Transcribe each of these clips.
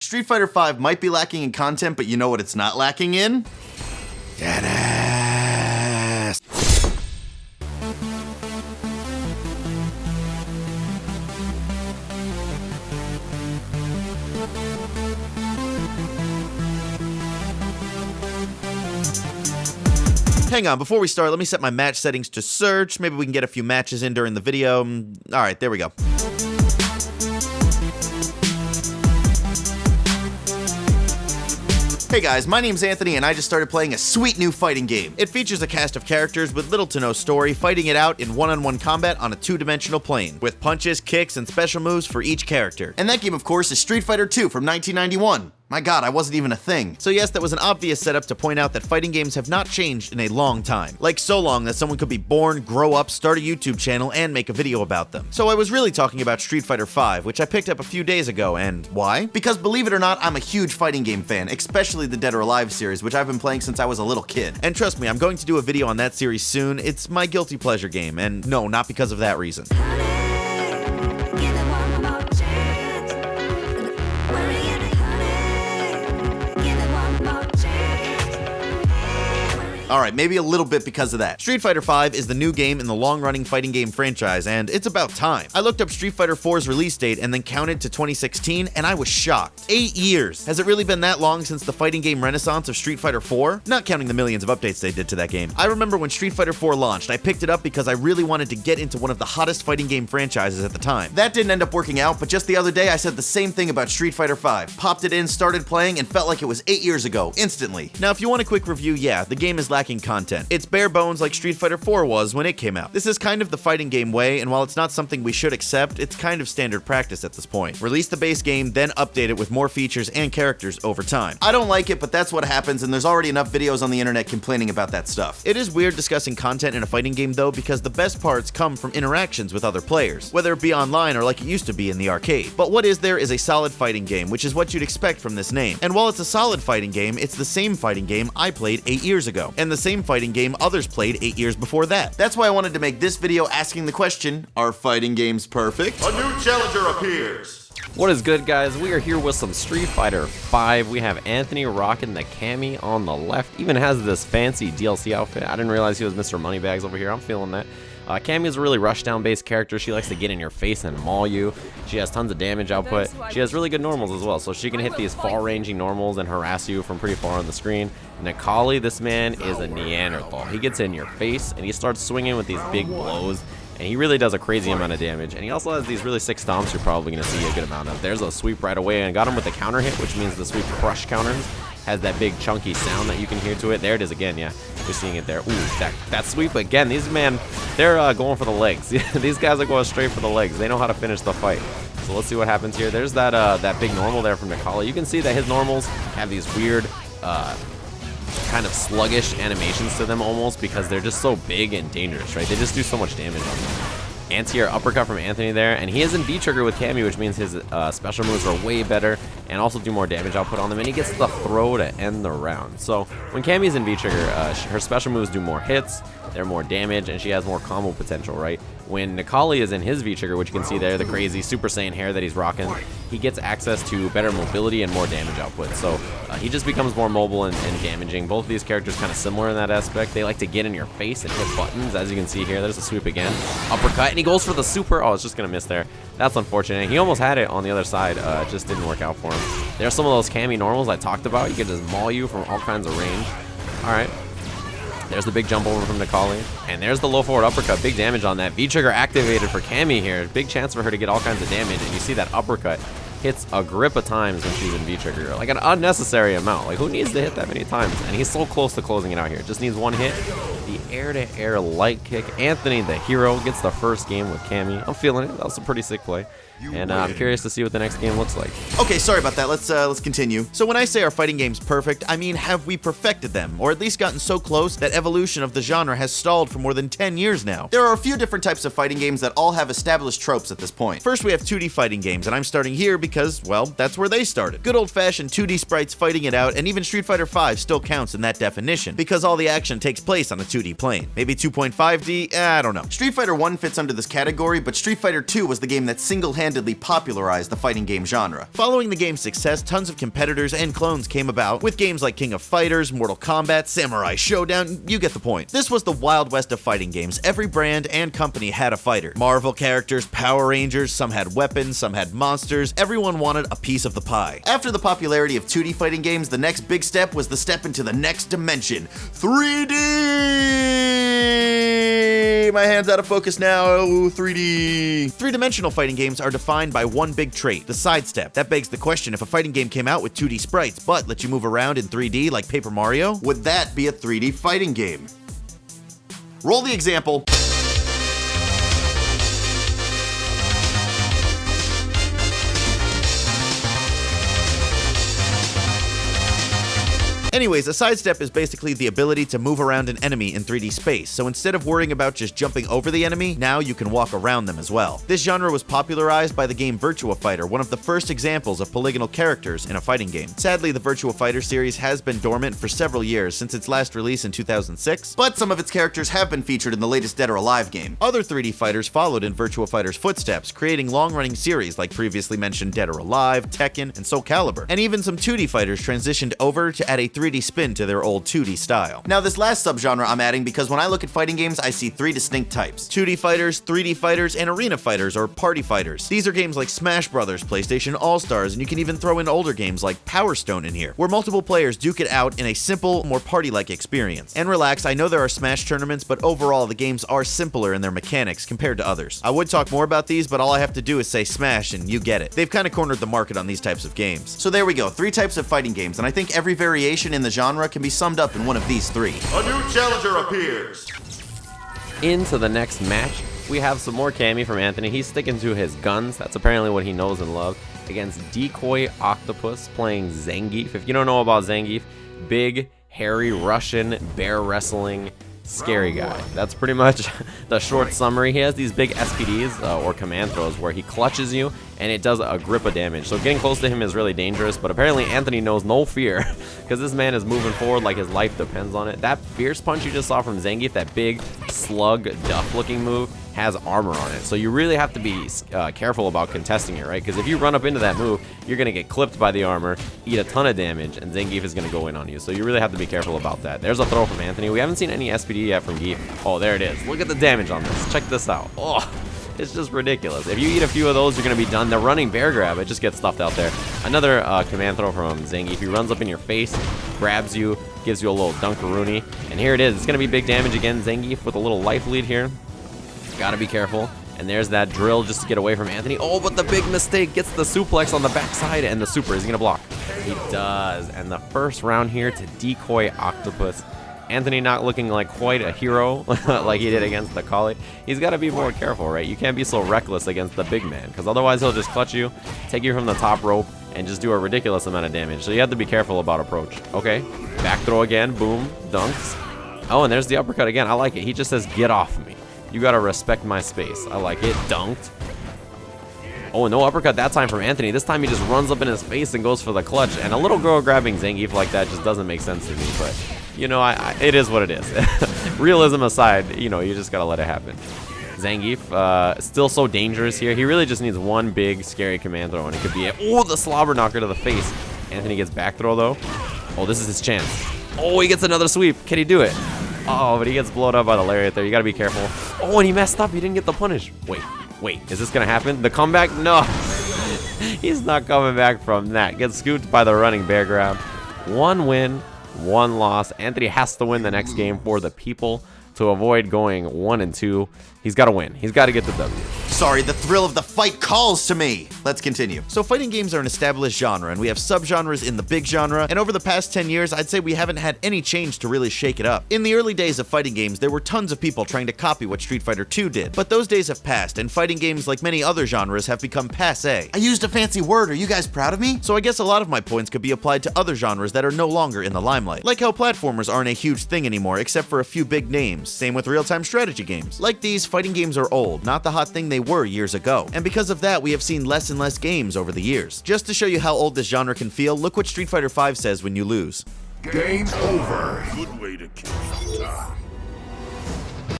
Street Fighter V might be lacking in content, but you know what it's not lacking in? Deadass. Hang on, before we start, let me set my match settings to search. Maybe we can get a few matches in during the video. Alright, there we go. Hey guys, my name's Anthony and I just started playing a sweet new fighting game. It features a cast of characters with little to no story, fighting it out in one-on-one combat on a two-dimensional plane, with punches, kicks, and special moves for each character. And that game, of course, is Street Fighter 2 from 1991. My god, I wasn't even a thing. So yes, that was an obvious setup to point out that fighting games have not changed in a long time. Like so long that someone could be born, grow up, start a YouTube channel, and make a video about them. So I was really talking about Street Fighter V, which I picked up a few days ago, and why? Because believe it or not, I'm a huge fighting game fan, especially the Dead or Alive series, which I've been playing since I was a little kid. And trust me, I'm going to do a video on that series soon. It's my guilty pleasure game, and no, not because of that reason. Alright, maybe a little bit because of that. Street Fighter V is the new game in the long-running fighting game franchise, and it's about time. I looked up Street Fighter 4's release date and then counted to 2016, and I was shocked. 8 years! Has it really been that long since the fighting game renaissance of Street Fighter 4? Not counting the millions of updates they did to that game. I remember when Street Fighter 4 launched, I picked it up because I really wanted to get into one of the hottest fighting game franchises at the time. That didn't end up working out, but just the other day I said the same thing about Street Fighter V. Popped it in, started playing, and felt like it was 8 years ago, instantly. Now if you want a quick review, yeah, the game is lacking content. It's bare bones like Street Fighter 4 was when it came out. This is kind of the fighting game way, and while it's not something we should accept, it's kind of standard practice at this point. Release the base game, then update it with more features and characters over time. I don't like it, but that's what happens, and there's already enough videos on the internet complaining about that stuff. It is weird discussing content in a fighting game though, because the best parts come from interactions with other players, whether it be online or like it used to be in the arcade. But what is there is a solid fighting game, which is what you'd expect from this name. And while it's a solid fighting game, it's the same fighting game I played 8 years ago, and the same fighting game others played 8 years before that. That's why I wanted to make this video asking the question, are fighting games perfect? A new challenger appears! What is good, guys? We are here with some Street Fighter V. We have Anthony rocking the cami on the left. Even has this fancy DLC outfit. I didn't realize he was Mr. Moneybags over here. I'm feeling that. Cammy is a really rushdown based character. She likes to get in your face and maul you. She has tons of damage output. She has really good normals as well, so she can hit these far ranging normals and harass you from pretty far on the screen. Nikali, this man is a Neanderthal. He gets in your face and he starts swinging with these big blows, and he really does a crazy amount of damage. And he also has these really sick stomps you're probably going to see a good amount of. There's a sweep right away, and got him with a counter hit, which means the sweep crush counters. Has that big chunky sound that you can hear to it. There it is again, yeah. You're seeing it there. Ooh, that sweep again. These men, they're going for the legs. These guys are going straight for the legs. They know how to finish the fight. So let's see what happens here. There's that big normal there from Nikali. You can see that his normals have these weird kind of sluggish animations to them almost, because they're just so big and dangerous, right? They just do so much damage on them. Anti-air uppercut from Anthony there, and he is in V-trigger with Cammy, which means his special moves are way better and also do more damage output on them, and he gets the throw to end the round. So when Cammy's in V-trigger, her special moves do more hits, they're more damage, and she has more combo potential, right? When Nikali is in his V-trigger, which you can see there, the crazy Super Saiyan hair that he's rocking, he gets access to better mobility and more damage output. So he just becomes more mobile and damaging. Both of these characters kind of similar in that aspect. They like to get in your face and hit buttons, as you can see here. There's a sweep again. Uppercut, and he goes for the super. Oh, it's just going to miss there. That's unfortunate. He almost had it on the other side. It just didn't work out for him. There's some of those Cammy normals I talked about. You can just maul you from all kinds of range. All right. There's the big jump over from Nikali. And there's the low forward uppercut. Big damage on that. V-trigger activated for Cammy here. Big chance for her to get all kinds of damage. And you see that uppercut hits a grip of times when she's in V-trigger. Like an unnecessary amount. Like, who needs to hit that many times? And he's so close to closing it out here. Just needs one hit. The air-to-air light kick. Anthony, the hero, gets the first game with Cammy. I'm feeling it. That was a pretty sick play. And I'm curious to see what the next game looks like. Okay, sorry about that. Let's continue. So when I say are fighting games perfect, I mean, have we perfected them, or at least gotten so close that evolution of the genre has stalled for more than 10 years now? There are a few different types of fighting games that all have established tropes at this point. First, we have 2D fighting games, and I'm starting here because, well, that's where they started. Good old-fashioned 2D sprites fighting it out, and even Street Fighter V still counts in that definition, because all the action takes place on a 2D 2D plane. Maybe 2.5D? I don't know. Street Fighter 1 fits under this category, but Street Fighter 2 was the game that single-handedly popularized the fighting game genre. Following the game's success, tons of competitors and clones came about, with games like King of Fighters, Mortal Kombat, Samurai Showdown, you get the point. This was the Wild West of fighting games. Every brand and company had a fighter. Marvel characters, Power Rangers, some had weapons, some had monsters, everyone wanted a piece of the pie. After the popularity of 2D fighting games, the next big step was the step into the next dimension, 3D! My hand's out of focus now, 3D. Three-dimensional fighting games are defined by one big trait, the sidestep. That begs the question, if a fighting game came out with 2D sprites but let you move around in 3D like Paper Mario, would that be a 3D fighting game? Roll the example. Anyways, a sidestep is basically the ability to move around an enemy in 3D space, so instead of worrying about just jumping over the enemy, now you can walk around them as well. This genre was popularized by the game Virtua Fighter, one of the first examples of polygonal characters in a fighting game. Sadly, the Virtua Fighter series has been dormant for several years since its last release in 2006, but some of its characters have been featured in the latest Dead or Alive game. Other 3D fighters followed in Virtua Fighter's footsteps, creating long-running series like previously mentioned Dead or Alive, Tekken, and Soul Calibur. And even some 2D fighters transitioned over to add a 3D spin to their old 2D style. Now, this last subgenre I'm adding because when I look at fighting games, I see three distinct types: 2D fighters, 3D fighters, and arena fighters or party fighters. These are games like Smash Brothers, PlayStation All-Stars, and you can even throw in older games like Power Stone in here, where multiple players duke it out in a simple, more party-like experience. And relax, I know there are Smash tournaments, but overall the games are simpler in their mechanics compared to others. I would talk more about these, but all I have to do is say Smash and you get it. They've kind of cornered the market on these types of games. So there we go, three types of fighting games, and I think every variation in the genre can be summed up in one of these three. A new challenger appears. Into the next match, we have some more Cammy from Anthony. He's sticking to his guns. That's apparently what he knows and loves. Against Decoy Octopus playing Zangief. If you don't know about Zangief, big, hairy, Russian, bear wrestling, scary guy. That's pretty much the short summary. He has these big SPDs, or command throws, where he clutches you, and it does a grip of damage. So getting close to him is really dangerous, but apparently Anthony knows no fear, because this man is moving forward like his life depends on it. That fierce punch you just saw from Zangief, that big slug duff looking move, has armor on it. So you really have to be careful about contesting it, right? Because if you run up into that move, you're going to get clipped by the armor, eat a ton of damage, and Zangief is going to go in on you. So you really have to be careful about that. There's a throw from Anthony. We haven't seen any SPD yet from Geef. Oh, there it is. Look at the damage on this. Check this out. Oh, it's just ridiculous. If you eat a few of those, you're going to be done. They're running bear grab. It just gets stuffed out there. Another command throw from Zangief. He runs up in your face, grabs you, gives you a little dunkaroony. And here it is. It's going to be big damage again. Zangief with a little life lead here. Gotta be careful. And there's that drill just to get away from Anthony. Oh, but the big mistake, gets the suplex on the backside and the super. Is he gonna block? He does. And the first round here to Decoy Octopus. Anthony not looking like quite a hero like he did against the collie. He's got to be more careful, right? You can't be so reckless against the big man, because otherwise he'll just clutch you, take you from the top rope, and just do a ridiculous amount of damage. So you have to be careful about approach. Okay, back throw again, boom, dunks. Oh, and there's the uppercut again. I like it. He just says, get off me. You got to respect my space. I like it. Dunked. Oh, no uppercut that time from Anthony. This time he just runs up in his face and goes for the clutch. And a little girl grabbing Zangief like that just doesn't make sense to me. But, you know, it is what it is. Realism aside, you know, you just got to let it happen. Zangief, still so dangerous here. He really just needs one big, scary command throw, and it could be it. Oh, the slobber knocker to the face. Anthony gets back throw, though. Oh, this is his chance. Oh, he gets another sweep. Can he do it? Oh, but he gets blown up by the lariat there. You got to be careful. Oh, and he messed up. He didn't get the punish. Wait, is this going to happen? The comeback? No. He's not coming back from that. Gets scooped by the running bear grab. One win, one loss. Anthony has to win the next game for the people to avoid going 1-2. He's got to win. He's got to get the W. Sorry, the thrill of the fight calls to me. Let's continue. So fighting games are an established genre, and we have subgenres in the big genre, and over the past 10 years, I'd say we haven't had any change to really shake it up. In the early days of fighting games, there were tons of people trying to copy what Street Fighter 2 did, but those days have passed, and fighting games, like many other genres, have become passé. I used a fancy word. Are you guys proud of me? So I guess a lot of my points could be applied to other genres that are no longer in the limelight. Like how platformers aren't a huge thing anymore, except for a few big names. Same with real-time strategy games. Like these, fighting games are old, not the hot thing they were years ago. And because of that, we have seen less and less games over the years. Just to show you how old this genre can feel, look what Street Fighter V says when you lose. Game over. Good way to kill some time.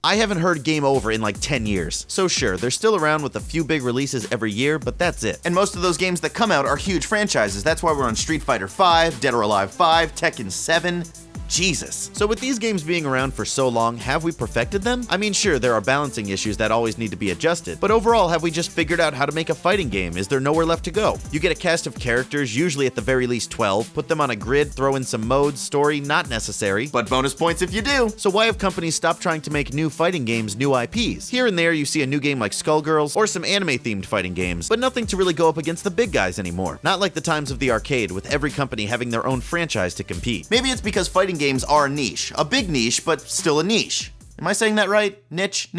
I haven't heard game over in like 10 years. So sure, they're still around with a few big releases every year, but that's it. And most of those games that come out are huge franchises. That's why we're on Street Fighter 5, Dead or Alive 5, Tekken 7. Jesus. So with these games being around for so long, have we perfected them? I mean, sure, there are balancing issues that always need to be adjusted, but overall, have we just figured out how to make a fighting game? Is there nowhere left to go? You get a cast of characters, usually at the very least 12, put them on a grid, throw in some modes, story, not necessary, but bonus points if you do. So why have companies stopped trying to make new fighting games, new IPs? Here and there, you see a new game like Skullgirls, or some anime-themed fighting games, but nothing to really go up against the big guys anymore. Not like the times of the arcade, with every company having their own franchise to compete. Maybe it's because fighting games are a niche. A big niche, but still a niche. Am I saying that right? Niche?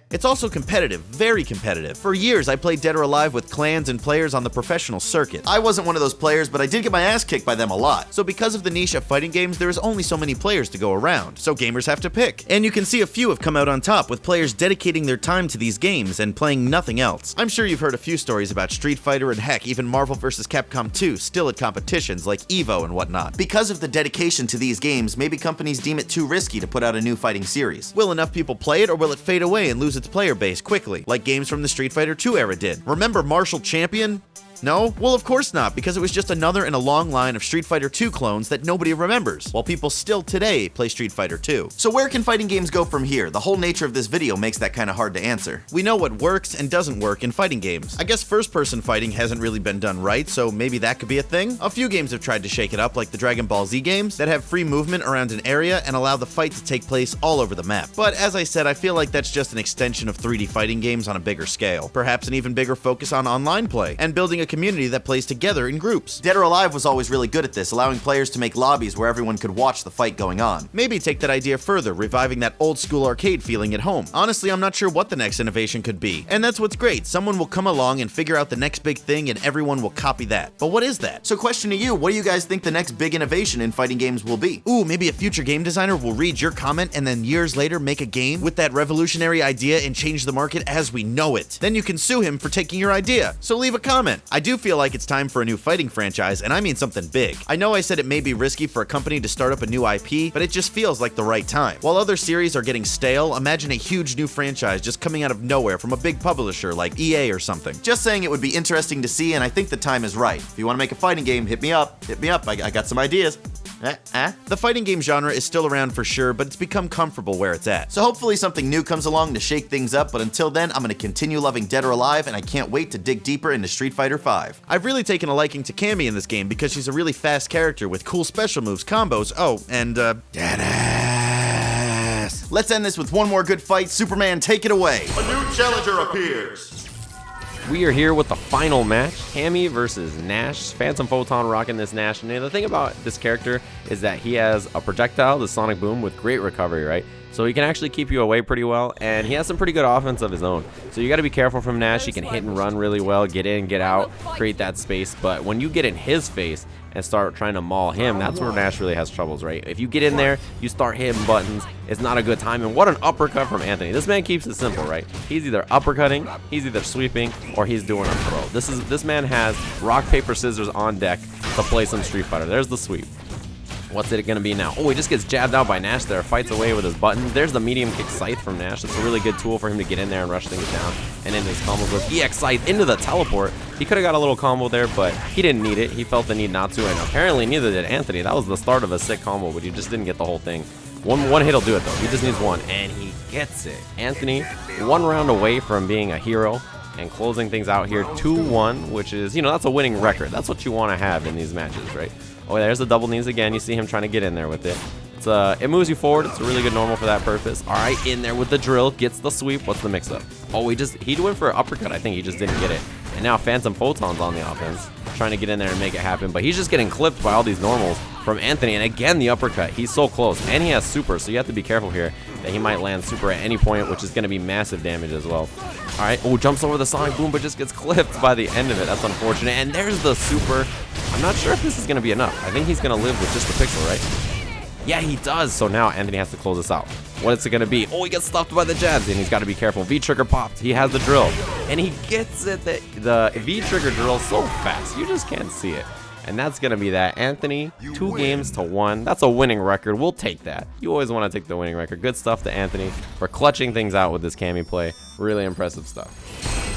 It's also competitive, very competitive. For years, I played Dead or Alive with clans and players on the professional circuit. I wasn't one of those players, but I did get my ass kicked by them a lot. So because of the niche of fighting games, there is only so many players to go around, so gamers have to pick. And you can see a few have come out on top, with players dedicating their time to these games and playing nothing else. I'm sure you've heard a few stories about Street Fighter and heck, even Marvel vs. Capcom 2 still at competitions like EVO and whatnot. Because of the dedication to these games, maybe companies deem it too risky to put out a new fighting series. Will enough people play it, or will it fade away and lose its player base quickly, like games from the Street Fighter 2 era did? Remember Martial Champion? No? Well, of course not, because it was just another in a long line of Street Fighter 2 clones that nobody remembers, while people still today play Street Fighter 2. So where can fighting games go from here? The whole nature of this video makes that kind of hard to answer. We know what works and doesn't work in fighting games. I guess first-person fighting hasn't really been done right, so maybe that could be a thing? A few games have tried to shake it up, like the Dragon Ball Z games, that have free movement around an area and allow the fight to take place all over the map. But as I said, I feel like that's just an extension of 3D fighting games on a bigger scale. Perhaps an even bigger focus on online play, and building a community that plays together in groups. Dead or Alive was always really good at this, allowing players to make lobbies where everyone could watch the fight going on. Maybe take that idea further, reviving that old school arcade feeling at home. Honestly, I'm not sure what the next innovation could be. And that's what's great. Someone will come along and figure out the next big thing and everyone will copy that. But what is that? So question to you, what do you guys think the next big innovation in fighting games will be? Ooh, maybe a future game designer will read your comment and then years later make a game with that revolutionary idea and change the market as we know it. Then you can sue him for taking your idea. So leave a comment. I do feel like it's time for a new fighting franchise, and I mean something big. I know I said it may be risky for a company to start up a new IP, but it just feels like the right time. While other series are getting stale, imagine a huge new franchise just coming out of nowhere from a big publisher like EA or something. Just saying it would be interesting to see, and I think the time is right. If you want to make a fighting game, hit me up. I got some ideas. The fighting game genre is still around for sure, but it's become comfortable where it's at. So hopefully something new comes along to shake things up, but until then, I'm going to continue loving Dead or Alive, and I can't wait to dig deeper into Street Fighter 5. I've really taken a liking to Cammy in this game because she's a really fast character with cool special moves, combos, and deadass. Let's end this with one more good fight. Superman, take it away. A new challenger appears. We are here with the final match, Cammy versus Nash. Phantom Photon rocking this Nash. And the thing about this character is that he has a projectile, the Sonic Boom, with great recovery, right? So he can actually keep you away pretty well, and he has some pretty good offense of his own. So you got to be careful from Nash. He can hit and run really well, get in, get out, create that space. But when you get in his face and start trying to maul him, that's where Nash really has troubles, right? If you get in there, you start hitting buttons, it's not a good time. And what an uppercut from Anthony. This man keeps it simple, right? He's either uppercutting, he's either sweeping, or he's doing a throw. This man has rock, paper, scissors on deck to play some Street Fighter. There's the sweep. What's it going to be now? Oh, he just gets jabbed out by Nash there, fights away with his buttons. There's the medium kick scythe from Nash. It's a really good tool for him to get in there and rush things down. And in his combos with EX scythe into the teleport. He could have got a little combo there, but he didn't need it. He felt the need not to, and apparently neither did Anthony. That was the start of a sick combo, but he just didn't get the whole thing. One hit will do it, though. He just needs one, and he gets it. Anthony, one round away from being a hero and closing things out here 2-1, which is, that's a winning record. That's what you want to have in these matches, right? Oh, there's the double knees again. You see him trying to get in there with it. It moves you forward. It's a really good normal for that purpose. All right, in there with the drill. Gets the sweep. What's the mix-up? Oh, he went for an uppercut. I think he just didn't get it. And now Phantom Photon's on the offense, trying to get in there and make it happen. But he's just getting clipped by all these normals from Anthony. And again, the uppercut. He's so close. And he has super, so you have to be careful here that he might land super at any point, which is going to be massive damage as well. All right. Oh, jumps over the Sonic Boom, but just gets clipped by the end of it. That's unfortunate. And there's the super. I'm not sure if this is going to be enough. I think he's going to live with just the pixel, right? Yeah, he does. So now Anthony has to close this out. What is it going to be? Oh, he gets stuffed by the jabs, and he's got to be careful. V-trigger popped. He has the drill, and he gets it. The V-trigger drill so fast. You just can't see it. And that's going to be that. Anthony, 2 games to 1. That's a winning record. We'll take that. You always want to take the winning record. Good stuff to Anthony for clutching things out with this Cammy play. Really impressive stuff.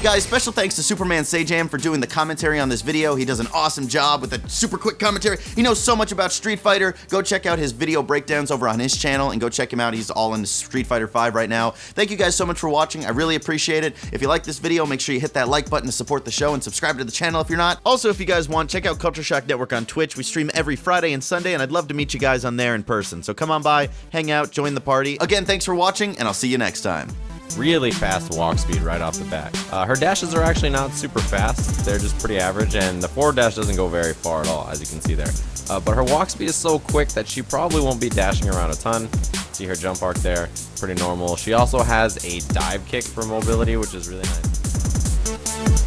Guys, special thanks to Supermansajam for doing the commentary on this video. He does an awesome job with a super quick commentary. He knows so much about Street Fighter. Go check out his video breakdowns over on his channel and go check him out. He's all in Street Fighter 5 right now. Thank you guys so much for watching. I really appreciate it. If you like this video, make sure you hit that like button to support the show and subscribe to the channel if you're not. Also, if you guys want, check out Culture Shock Network on Twitch. We stream every Friday and Sunday, and I'd love to meet you guys on there in person. So come on by, hang out, join the party. Again, thanks for watching, and I'll see you next time. Really fast walk speed right off the bat. Her dashes are actually not super fast. They're just pretty average, and the forward dash doesn't go very far at all, as you can see there. But her walk speed is so quick that she probably won't be dashing around a ton. See her jump arc there, pretty normal. She also has a dive kick for mobility, which is really nice.